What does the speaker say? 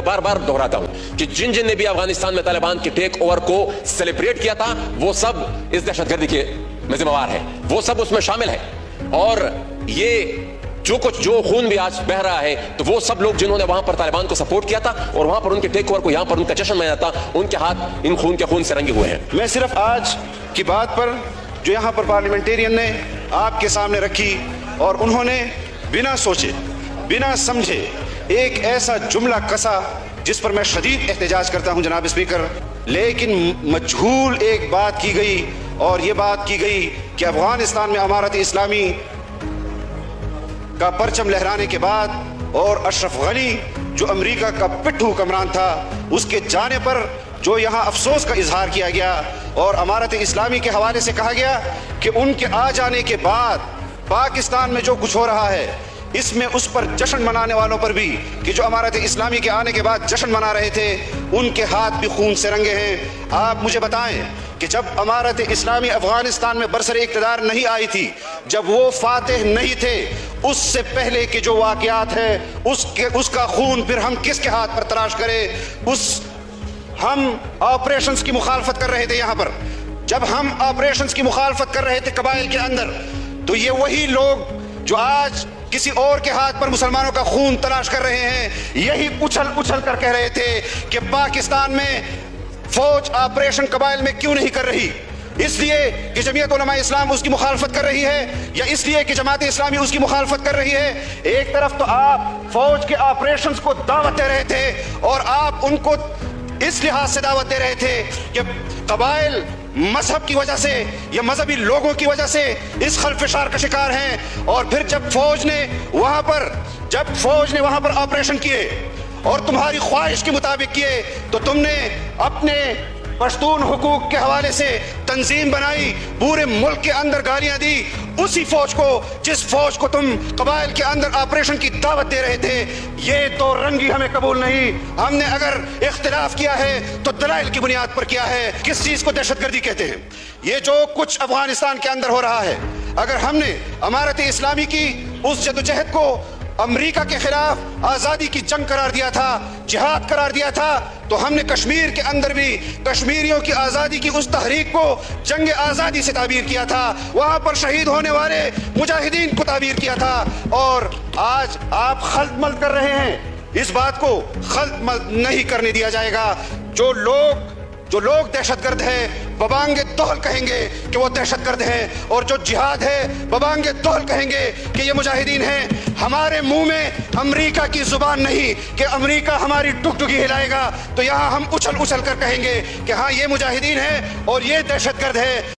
मैं बार बार दोहराता हूं कि जिन जिन ने भी अफगानिस्तान में तालिबान के टेक ओवर को सेलिब्रेट किया था वो सब इस दहशतगर्दी के में जिम्मेवार है, वो सब उसमें शामिल है। और ये जो खून भी आज बह रहा है तो वो सब लोग जिन्होंने वहां पर तालिबान को सपोर्ट किया था और वहां पर उनके टेक ओवर को यहां पर उनका जश्न मनाया था, उनके हाथ इन खून के खून से रंगे हुए हैं। मैं सिर्फ आज की बात पर जो यहाँ पर पार्लियामेंटेरियन ने आपके सामने रखी और उन्होंने बिना सोचे बिना समझे एक ऐसा जुमला कसा जिस पर मैं शदीद एहतजाज करता हूं जनाब स्पीकर। लेकिन मजहूल एक बात की गई और ये बात की गई कि अफगानिस्तान में अमारत इस्लामी का परचम लहराने के बाद और अशरफ गनी जो अमेरिका का पिट्ठू हुक्मरान था उसके जाने पर जो यहाँ अफसोस का इजहार किया गया और अमारत इस्लामी के हवाले से कहा गया कि उनके आ जाने के बाद पाकिस्तान में जो कुछ हो रहा है इसमें उस पर जश्न मनाने वालों पर भी कि जो अमारत इस्लामी के आने के बाद जश्न मना रहे थे उनके हाथ भी खून से रंगे हैं। आप मुझे बताएं कि जब अमारत इस्लामी अफगानिस्तान में बरसरे इक़्तिदार नहीं आई थी, जब वो फातिह नहीं थे, उससे पहले के जो वाक़यात हैं उसका खून फिर हम किसके हाथ पर तलाश करें। हम ऑपरेशंस की मुखालफत कर रहे थे यहाँ पर, जब हम ऑपरेशंस की मुखालफत कर रहे थे कबाइल के अंदर, तो ये वही लोग जो आज किसी और के हाथ पर मुसलमानों का खून तलाश कर रहे हैं, यही उछल उछल कर कह रहे थे कि पाकिस्तान में फौज ऑपरेशन कबाइल में क्यों नहीं कर रही, इसलिए कि जमीयत उलमा इस्लाम उसकी मुखालफत कर रही है या इसलिए कि जमात इस्लामी उसकी मुखालफत कर रही है। एक तरफ तो आप फौज के ऑपरेशंस को दावत दे रहे थे और आप उनको इस लिहाज से दावत दे रहे थे कि कबाइल मजहब की वजह से या मजहबी लोगों की वजह से इस खलफिशार का शिकार हैं। और फिर जब फौज ने वहां पर ऑपरेशन किए और तुम्हारी ख्वाहिश के मुताबिक किए तो तुमने अपने पश्तून हुकूक के हवाले से तंजीम बनाई, पूरे मुल्क के अंदर गालियां दी उसी फौज को जिस फौज को तुम कबाइल के अंदर ऑपरेशन की दावत दे रहे थे। ये तो रंगी हमें कबूल नहीं। हमने अगर इख्तिलाफ किया है तो दलाइल की बुनियाद पर किया है। किस चीज को दहशतगर्दी कहते हैं? ये जो कुछ अफगानिस्तान के अंदर हो रहा है, अगर हमने अमारत इस्लामी की उस जदोजहद को अमेरिका के खिलाफ आजादी की जंग करार दिया था, जिहाद करार दिया था, तो हमने कश्मीर के अंदर भी कश्मीरियों की आजादी की उस तहरीक को जंग आजादी से ताबीर किया था, वहां पर शहीद होने वाले मुजाहिदीन को ताबीर किया था। और आज आप खल्तमल कर रहे हैं, इस बात को खल्तमल नहीं करने दिया जाएगा। जो लोग दहशतगर्द है बबांगे तोहल कहेंगे कि वो दहशतगर्द हैं, और जो जिहाद है बबांगे तोहल कहेंगे कि ये मुजाहिदीन हैं। हमारे मुंह में अमेरिका की जुबान नहीं कि अमेरिका हमारी टुकटुकी हिलाएगा, तो यहाँ हम उछल उछल कर कहेंगे कि हाँ ये मुजाहिदीन है और ये दहशतगर्द है।